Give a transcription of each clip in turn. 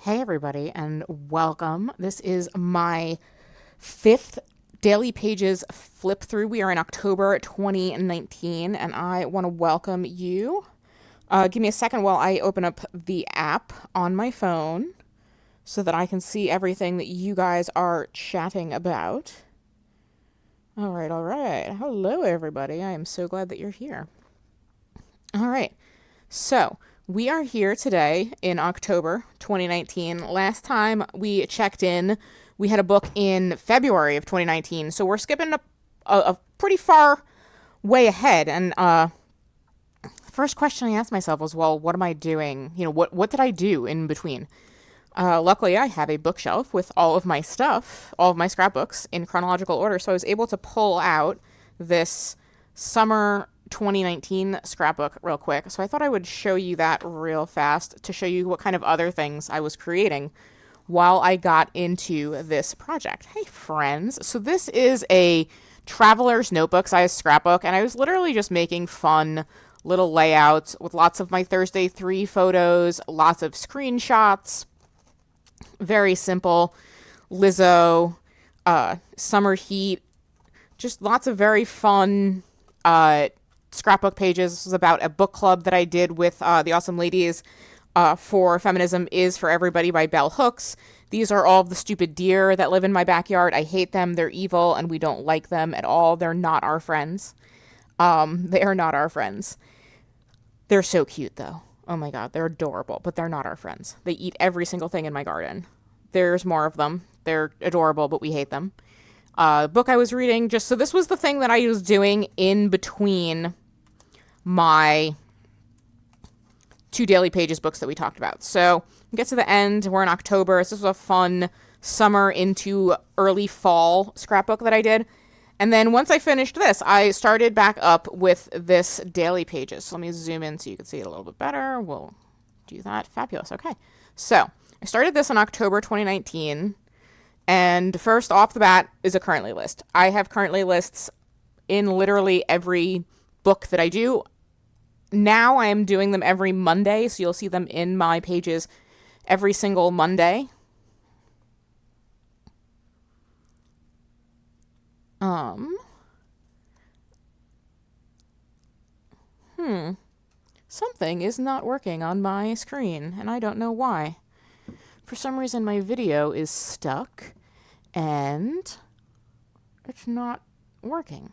Hey, everybody, and welcome. This is my fifth Daily Pages flip through. We are in October 2019, and I want to welcome you. Give me a second while I open up the app on my phone so that I can see everything that you guys are chatting about. All right, all right. Hello, everybody. I am so glad that you're here. All right. So, we are here today in October 2019. Last time we checked in, we had a book in February of 2019. So, we're skipping a pretty far way ahead. And first question I asked myself was, well, what am I doing? What did I do in between? Luckily, I have a bookshelf with all of my stuff, all of my scrapbooks in chronological order. So, I was able to pull out this summer 2019 scrapbook real quick. So I thought I would show you that real fast to show you what kind of other things I was creating while I got into this project. Hey, friends. So this is a traveler's notebook size scrapbook, and I was literally just making fun little layouts with lots of my Thursday 3 photos, lots of screenshots, very simple. Lizzo, summer heat, just lots of very fun scrapbook pages. This was about a book club that I did with the awesome ladies for Feminism is for Everybody by Bell Hooks. These are all of the stupid deer that live in my backyard. I hate them. They're evil, and we don't like them at all. They're not our friends. They are not our friends. They're so cute, though. Oh my god, they're adorable, but they're not our friends. They eat every single thing in my garden. There's more of them. They're adorable, but we hate them. Book I was reading, just so this was the thing that I was doing in between my 2 Daily Pages books that we talked about. So we get to the end. We're in October. This was a fun summer into early fall scrapbook that I did. And then once I finished this, I started back up with this Daily Pages. So let me zoom in so you can see it a little bit better. We'll do that. Fabulous. Okay. So I started this in October 2019. And first off the bat is a currently list. I have currently lists in literally every book that I do. Now I am doing them every Monday, so you'll see them in my pages every single Monday. Something is not working on my screen, and I don't know why. For some reason, my video is stuck, and it's not working.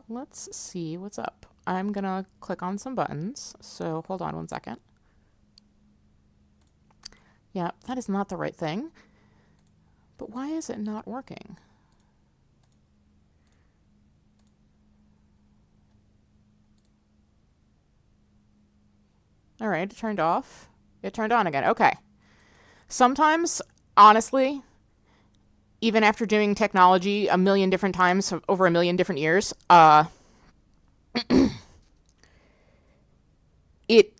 Let's see what's up. I'm gonna click on some buttons, so hold on one second. Yeah, that is not the right thing. But why is it not working? All right, it turned off. It turned on again. Okay. Sometimes, honestly, even after doing technology a million different times over a million different years, it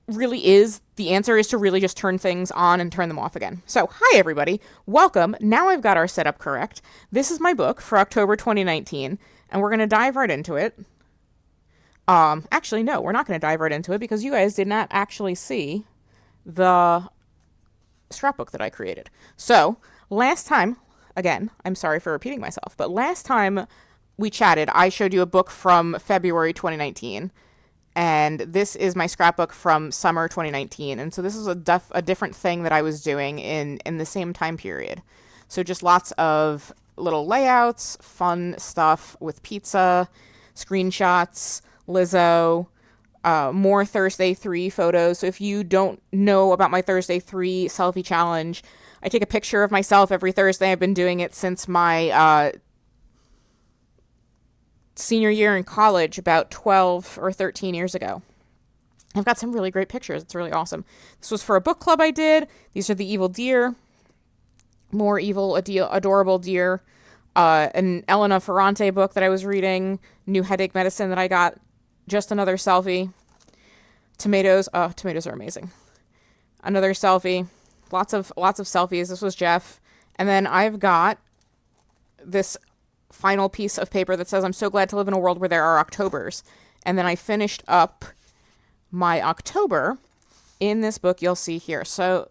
really is, the answer is to really just turn things on and turn them off again. So, hi everybody. Welcome. Now I've got our setup correct. This is my book for October 2019, and we're going to dive right into it. Actually, no, we're not going to dive right into it because you guys did not actually see the scrapbook that I created. So, last time, again, I'm sorry for repeating myself, but last time we chatted, I showed you a book from February 2019, and this is my scrapbook from summer 2019. And so this is a different thing that I was doing in the same time period. So just lots of little layouts, fun stuff with pizza, screenshots, Lizzo, more Thursday 3 photos. So if you don't know about my Thursday 3 selfie challenge, I take a picture of myself every Thursday. I've been doing it since my senior year in college about 12 or 13 years ago. I've got some really great pictures. It's really awesome. This was for a book club I did. These are the evil deer. More evil, adorable deer. An Elena Ferrante book that I was reading. New headache medicine that I got. Just another selfie. Tomatoes. Oh, tomatoes are amazing. Another selfie. Lots of selfies. This was Jeff. And then I've got this final piece of paper that says, I'm so glad to live in a world where there are Octobers. And then I finished up my October in this book you'll see here. So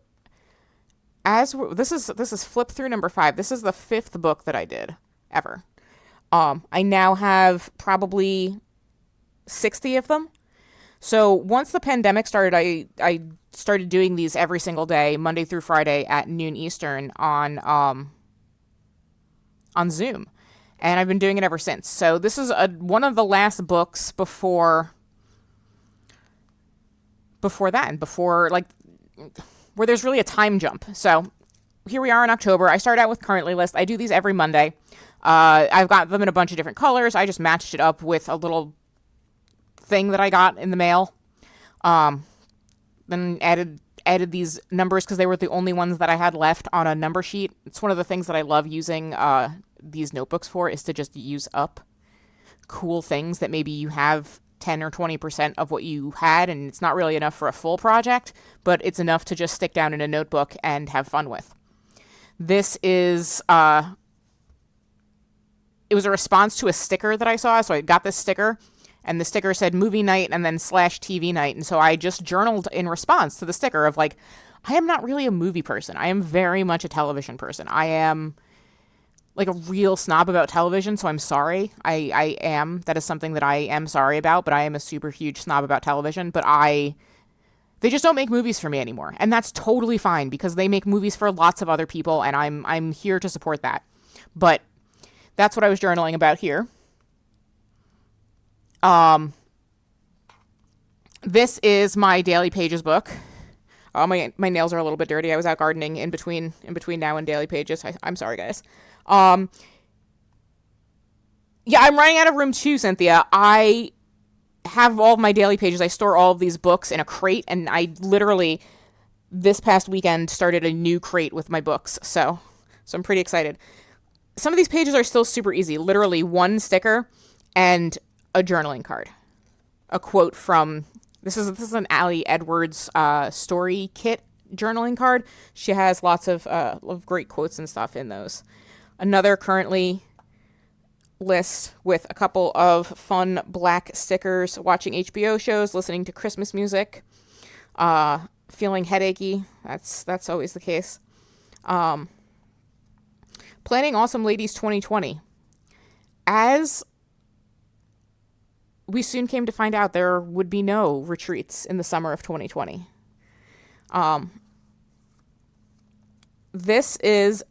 this is flip through number 5. This is the 5th book that I did ever. I now have probably 60 of them. So once the pandemic started, I started doing these every single day, Monday through Friday at noon Eastern on Zoom. And I've been doing it ever since. So this is one of the last books before that, and before, like, where there's really a time jump. So here we are in October. I start out with Currently List. I do these every Monday. I've got them in a bunch of different colors. I just matched it up with a little thing that I got in the mail. Then added these numbers because they were the only ones that I had left on a number sheet. It's one of the things that I love using these notebooks for, is to just use up cool things that maybe you have 10 or 20% of what you had, and it's not really enough for a full project, but it's enough to just stick down in a notebook and have fun with. This is it was a response to a sticker that I saw. So I got this sticker, and the sticker said movie night and then /TV night. And so I just journaled in response to the sticker of, like, I am not really a movie person. I am very much a television person. I am like a real snob about television, so I'm sorry. I am. That is something that I am sorry about, but I am a super huge snob about television. But they just don't make movies for me anymore. And that's totally fine, because they make movies for lots of other people, and I'm here to support that. But that's what I was journaling about here. This is my Daily Pages book. My nails are a little bit dirty. I was out gardening in between now and Daily Pages. I'm sorry, guys. Yeah, I'm running out of room too, Cynthia. I have all of my Daily Pages. I store all of these books in a crate, and I literally this past weekend started a new crate with my books. So I'm pretty excited. Some of these pages are still super easy. Literally one sticker and a journaling card. A quote from this is an Allie Edwards story kit journaling card. She has lots of great quotes and stuff in those. Another Currently List with a couple of fun black stickers, watching HBO shows, listening to Christmas music, feeling headachy. That's always the case. Planning Awesome Ladies 2020. As we soon came to find out, there would be no retreats in the summer of 2020. This is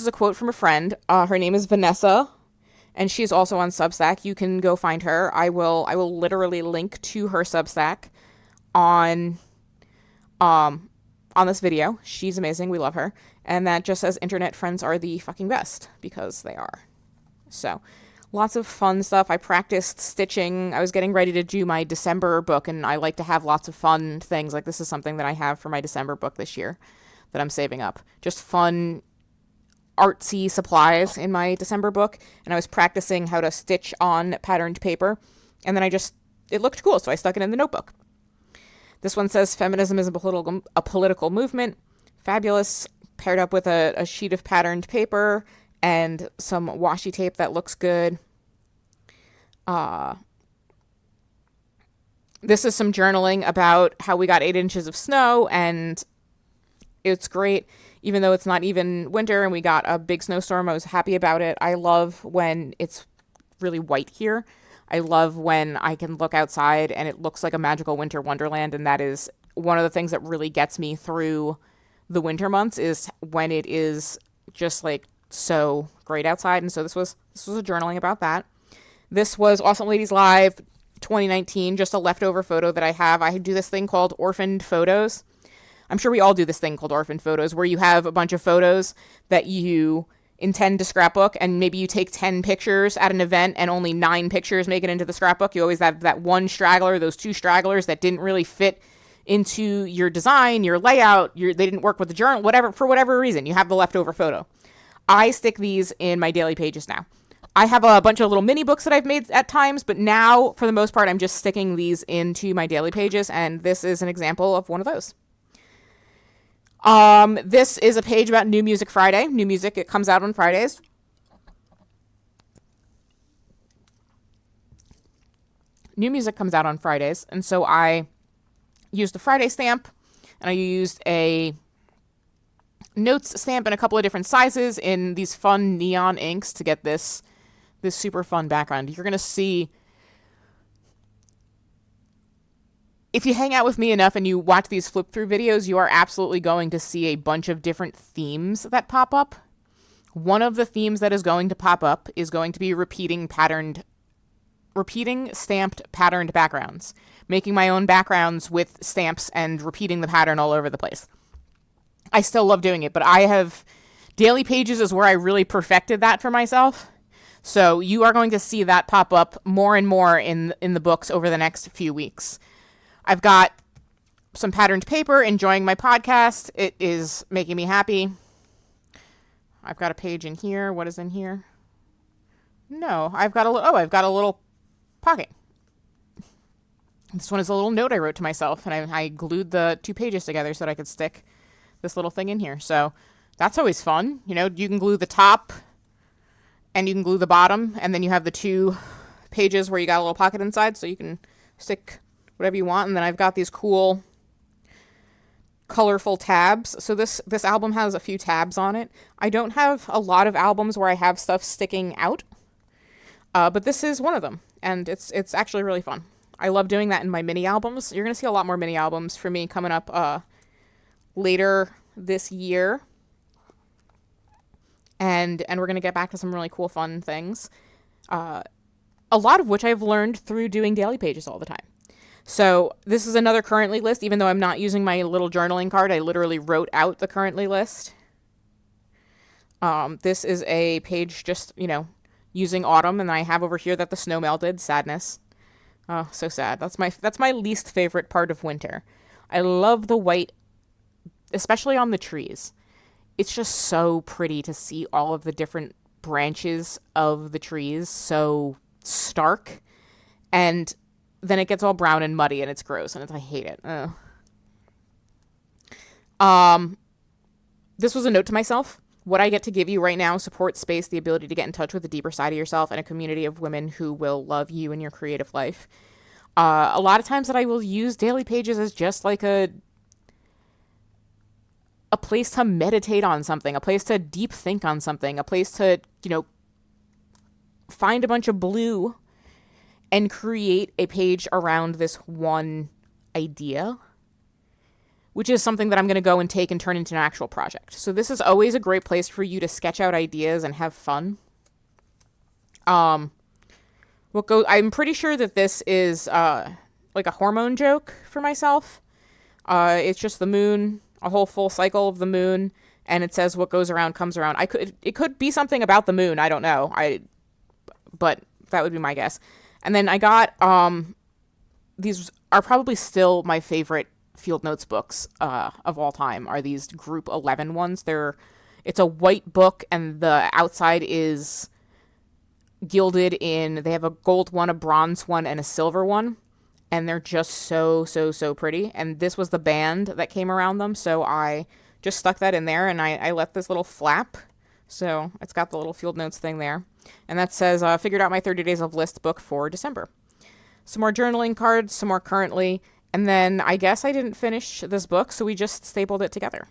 a quote from a friend. Her name is Vanessa, and she's also on Substack. You can go find her. I will literally link to her Substack on this video. She's amazing. We love her. And that just says, internet friends are the fucking best, because they are. So lots of fun stuff. I practiced stitching. I was getting ready to do my December book, and I like to have lots of fun things. Like, this is something that I have for my December book this year that I'm saving up. Just fun artsy supplies in my December book, and I was practicing how to stitch on patterned paper, and then it looked cool, so I stuck it in the notebook. This one says, feminism is a political movement. Fabulous, paired up with a sheet of patterned paper and some washi tape that looks good. This is some journaling about how we got 8 inches of snow, and it's great. Even though it's not even winter and we got a big snowstorm, I was happy about it. I love when it's really white here. I love when I can look outside and it looks like a magical winter wonderland, and that is one of the things that really gets me through the winter months, is when it is just like so great outside. And so this was a journaling about that. This was Awesome Ladies Live 2019, just a leftover photo that I have. I do this thing called orphaned photos. I'm sure we all do this thing called orphaned photos, where you have a bunch of photos that you intend to scrapbook, and maybe you take 10 pictures at an event and only 9 pictures make it into the scrapbook. You always have that one straggler, those 2 stragglers that didn't really fit into your design, your layout, they didn't work with the journal, for whatever reason, you have the leftover photo. I stick these in my Daily Pages now. I have a bunch of little mini books that I've made at times, but now, for the most part, I'm just sticking these into my Daily Pages, and this is an example of one of those. This is a page about New Music Friday. New music, it comes out on Fridays. new music comes out on Fridays. And so I used the Friday stamp, and I used a notes stamp in a couple of different sizes in these fun neon inks to get this super fun background. You're going to see, if you hang out with me enough and you watch these flip through videos, you are absolutely going to see a bunch of different themes that pop up. One of the themes that is going to pop up is going to be repeating stamped patterned backgrounds, making my own backgrounds with stamps and repeating the pattern all over the place. I still love doing it, but daily pages is where I really perfected that for myself. So you are going to see that pop up more and more in the books over the next few weeks. I've got some patterned paper, enjoying my podcast. It is making me happy. I've got a page in here. What is in here? No, I've got a little pocket. This one is a little note I wrote to myself, and I glued the 2 pages together so that I could stick this little thing in here. So that's always fun. You can glue the top and you can glue the bottom, and then you have the 2 pages where you got a little pocket inside, so you can stick whatever you want. And then I've got these cool colorful tabs. So this album has a few tabs on it. I don't have a lot of albums where I have stuff sticking out, but this is one of them, and it's actually really fun. I love doing that in my mini albums. You're going to see a lot more mini albums for me coming up later this year. And we're going to get back to some really cool, fun things. A lot of which I've learned through doing daily pages all the time. So this is another currently list. Even though I'm not using my little journaling card, I literally wrote out the currently list. This is a page just, using autumn, and I have over here that the snow melted. Sadness. Oh, so sad. That's my least favorite part of winter. I love the white, especially on the trees. It's just so pretty to see all of the different branches of the trees so stark, and then it gets all brown and muddy, and it's gross, and I hate it. This was a note to myself. What I get to give you right now supports space, the ability to get in touch with the deeper side of yourself, and a community of women who will love you in your creative life. A lot of times that I will use daily pages as just like a place to meditate on something, a place to deep think on something, a place to, find a bunch of blue and create a page around this one idea, which is something that I'm going to go and take and turn into an actual project. So this is always a great place for you to sketch out ideas and have fun. I'm pretty sure that this is like a hormone joke for myself. It's just the moon, a whole full cycle of the moon, and it says what goes around comes around. It could be something about the moon. I don't know. But that would be my guess. And then I got, these are probably still my favorite field notes books of all time, are these group 11 ones. It's a white book, and the outside is gilded in, they have a gold one, a bronze one, and a silver one. And they're just so, so, so pretty. And this was the band that came around them, so I just stuck that in there, and I let this little flap. So it's got the little field notes thing there. And that says, figured out my 30 days of list book for December. Some more journaling cards, some more currently. And then I guess I didn't finish this book, so we just stapled it together.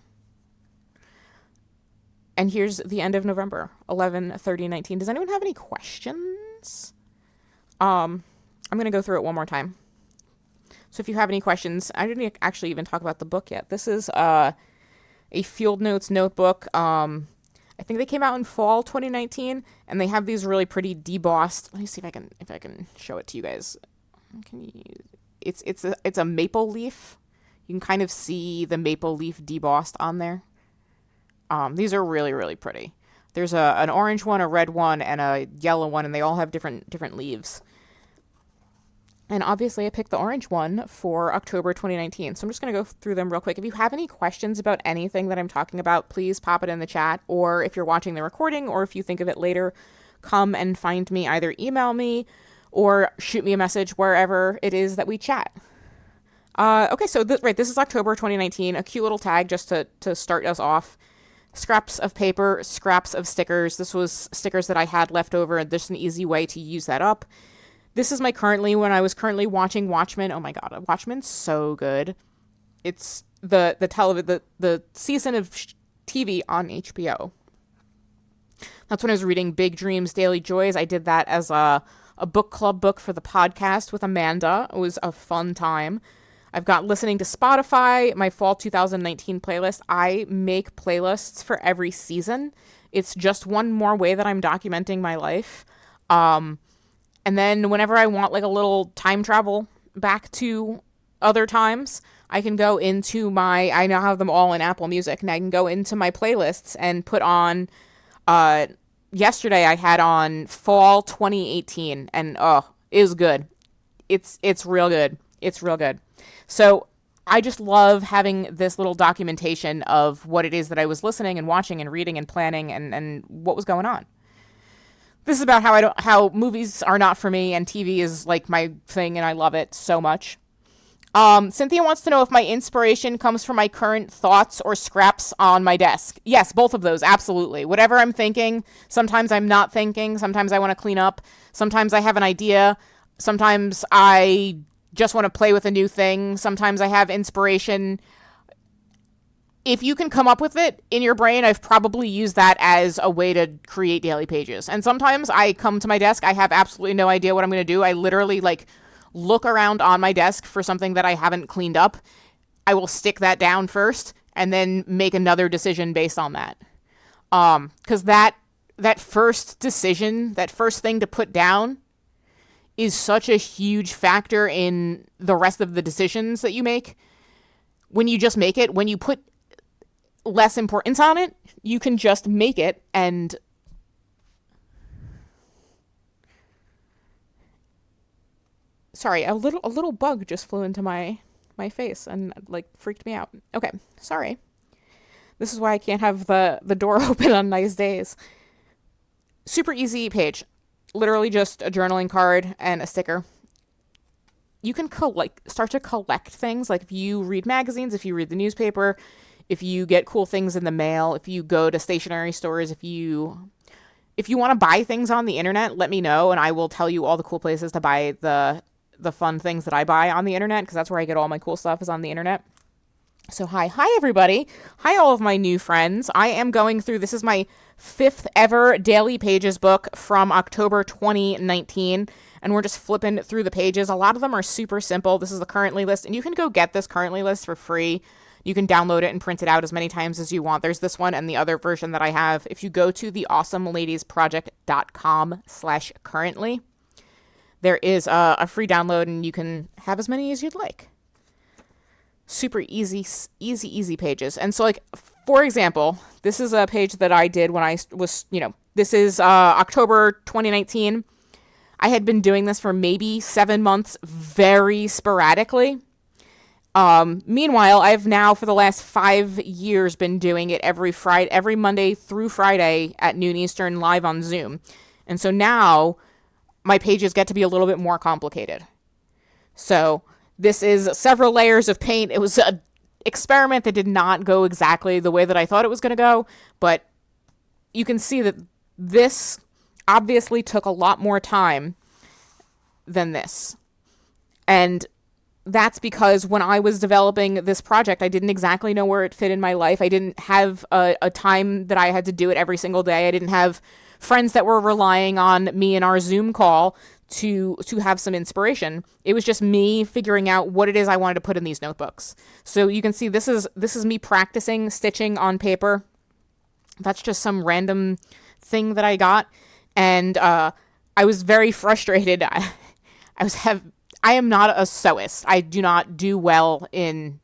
And here's the end of November, 11/30/19. Does anyone have any questions? I'm going to go through it one more time. So if you have any questions, I didn't actually even talk about the book yet. This is a field notes notebook. I think they came out in fall 2019, and they have these really pretty debossed. Let me see if I can show it to you guys. It's a maple leaf. You can kind of see the maple leaf debossed on there. These are really, really pretty. There's an orange one, a red one, and a yellow one, and they all have different leaves. And obviously I picked the orange one for October 2019. So I'm just going to go through them real quick. If you have any questions about anything that I'm talking about, please pop it in the chat. Or if you're watching the recording, or if you think of it later, come and find me. Either email me or shoot me a message wherever it is that we chat. Okay, so this is October 2019. A cute little tag just to start us off. Scraps of paper, scraps of stickers. This was stickers that I had left over, and there's an easy way to use that up. This is my currently, when I was currently watching Watchmen. Oh my God, Watchmen's so good. It's the season of TV on HBO. That's when I was reading Big Dreams, Daily Joys. I did that as a book club book for the podcast with Amanda. It was a fun time. I've got listening to Spotify, my fall 2019 playlist. I make playlists for every season. It's just one more way that I'm documenting my life. And then whenever I want like a little time travel back to other times, I can go into I now have them all in Apple Music, and I can go into my playlists and put on, yesterday I had on fall 2018, and it was good. It's real good. It's real good. So I just love having this little documentation of what it is that I was listening and watching and reading and planning and what was going on. This is about how movies are not for me and TV is like my thing and I love it so much. Cynthia wants to know if my inspiration comes from my current thoughts or scraps on my desk. Yes, both of those, absolutely. Whatever I'm thinking, sometimes I'm not thinking, sometimes I want to clean up, sometimes I have an idea, sometimes I just want to play with a new thing, sometimes I have inspiration. If you can come up with it in your brain, I've probably used that as a way to create daily pages. And sometimes I come to my desk, I have absolutely no idea what I'm going to do. I literally look around on my desk for something that I haven't cleaned up. I will stick that down first and then make another decision based on that. Because that first decision, that first thing to put down is such a huge factor in the rest of the decisions that you make. When you just make it, when you put less importance on it, you can just make it. And sorry, a little bug just flew into my face and freaked me out. Okay, sorry. This is why I can't have the door open on nice days. Super easy page. Literally just a journaling card and a sticker. You can start to collect things. Like if you read magazines, if you read the newspaper, if you get cool things in the mail, if you go to stationery stores, if you want to buy things on the internet, let me know and I will tell you all the cool places to buy the fun things that I buy on the internet, because that's where I get all my cool stuff, is on the internet. So hi everybody. Hi all of my new friends. I am going through, this is my 5th ever Daily Pages book from October 2019, and we're just flipping through the pages. A lot of them are super simple. This is the currently list, and you can go get this currently list for free. You can download it and print it out as many times as you want. There's this one and the other version that I have. If you go to theawesomeladiesproject.com/currently, there is a free download and you can have as many as you'd like. Super easy pages. And so for example, this is a page that I did when I was, this is October 2019. I had been doing this for maybe 7 months, very sporadically. Meanwhile, I've now for the last 5 years been doing it every Monday through Friday at noon Eastern, live on Zoom. And so now my pages get to be a little bit more complicated. So this is several layers of paint. It was an experiment that did not go exactly the way that I thought it was going to go, but you can see that this obviously took a lot more time than this. And that's because when I was developing this project, I didn't exactly know where it fit in my life. I didn't have a time that I had to do it every single day. I didn't have friends that were relying on me in our Zoom call to have some inspiration. It was just me figuring out what it is I wanted to put in these notebooks. So you can see this is me practicing stitching on paper. That's just some random thing that I got. And I was very frustrated. I am not a sewist. I do not do well in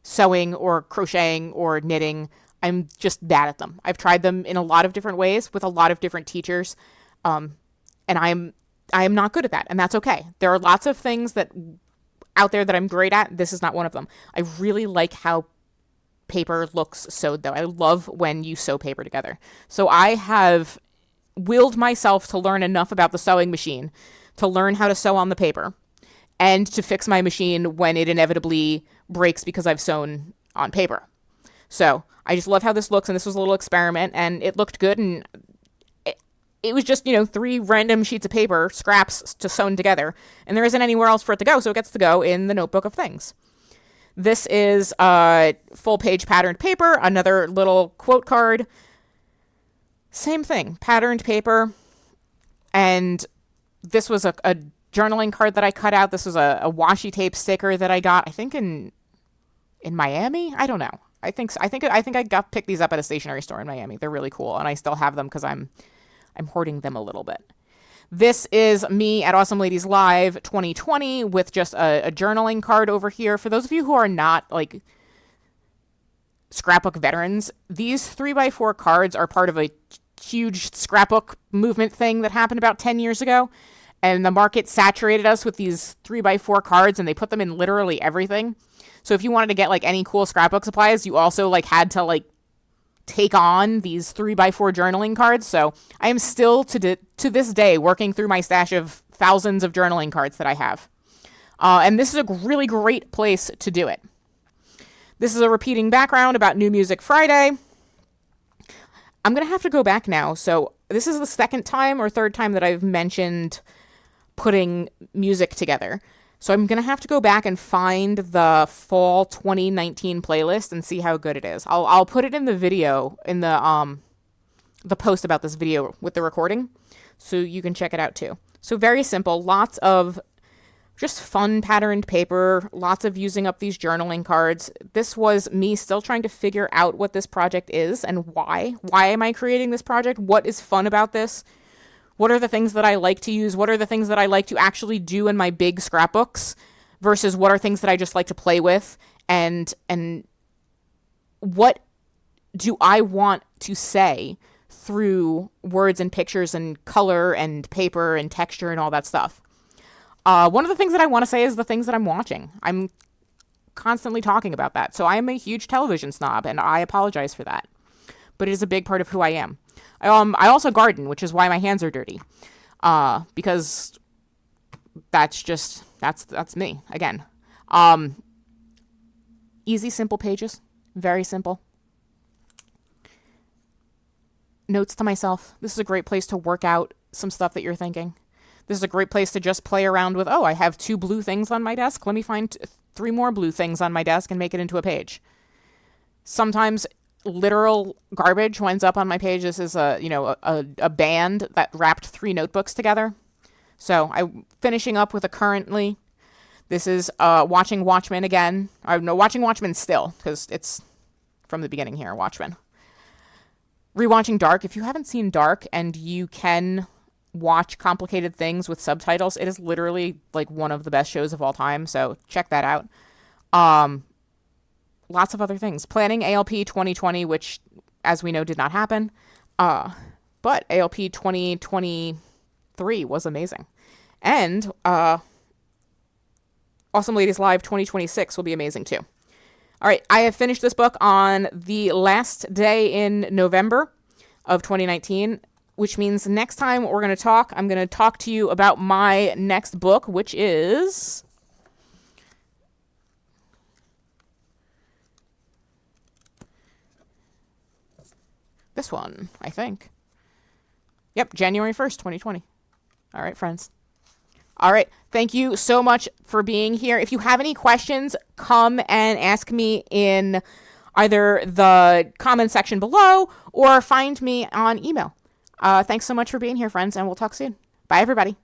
sewing or crocheting or knitting. I'm just bad at them. I've tried them in a lot of different ways with a lot of different teachers. And I am not good at that. And that's okay. There are lots of things out there that I'm great at. This is not one of them. I really like how paper looks sewed though. I love when you sew paper together. So I have willed myself to learn enough about the sewing machine to learn how to sew on the paper and to fix my machine when it inevitably breaks because I've sewn on paper. So I just love how this looks, and this was a little experiment, and it looked good, and it was just, 3 random sheets of paper, scraps to sewn together, and there isn't anywhere else for it to go, so it gets to go in the notebook of things. This is full page patterned paper, another little quote card. Same thing, patterned paper. And this was a journaling card that I cut out. This was a washi tape sticker that I got, I think in Miami. I don't know. I think I picked these up at a stationery store in Miami. They're really cool, and I still have them because I'm hoarding them a little bit. This is me at Awesome Ladies Live 2020 with just a journaling card over here. For those of you who are not like scrapbook veterans, these 3x4 cards are part of a huge scrapbook movement thing that happened about 10 years ago. And the market saturated us with these 3x4 cards, and they put them in literally everything. So if you wanted to get like any cool scrapbook supplies, you also like had to like take on these 3x4 journaling cards. So I am still to this day working through my stash of thousands of journaling cards that I have. And this is a really great place to do it. This is a repeating background about New Music Friday. I'm going to have to go back now. So this is the second time or third time that I've mentioned putting music together. So I'm going to have to go back and find the fall 2019 playlist and see how good it is. I'll put it in the video, in the post about this video with the recording, so you can check it out too. So very simple, lots of just fun patterned paper, lots of using up these journaling cards. This was me still trying to figure out what this project is and why. Why am I creating this project? What is fun about this? What are the things that I like to use? What are the things that I like to actually do in my big scrapbooks versus what are things that I just like to play with? And what do I want to say through words and pictures and color and paper and texture and all that stuff? One of the things that I want to say is the things that I'm watching. I'm constantly talking about that. So I am a huge television snob, and I apologize for that. But it is a big part of who I am. I also garden, which is why my hands are dirty. Because that's me, again. Easy, simple pages. Very simple. Notes to myself. This is a great place to work out some stuff that you're thinking. This is a great place to just play around with, I have 2 blue things on my desk. Let me find 3 more blue things on my desk and make it into a page. Sometimes literal garbage winds up on my page. This is a band that wrapped 3 notebooks together. So I'm finishing up with a currently. This is watching Watchmen again. Watching Watchmen still, because it's from the beginning here, Watchmen. Rewatching Dark. If you haven't seen Dark and you can watch complicated things with subtitles, it is literally like one of the best shows of all time. So check that out. Lots of other things. Planning ALP 2020, which, as we know, did not happen. But ALP 2023 was amazing. And Awesome Ladies Live 2026 will be amazing too. All right, I have finished this book on the last day in November of 2019, which means next time we're going to talk, I'm going to talk to you about my next book, which is this one, I think. Yep, January 1st, 2020. All right, friends. All right, thank you so much for being here. If you have any questions, come and ask me in either the comment section below or find me on email. Thanks so much for being here, friends, and we'll talk soon. Bye, everybody.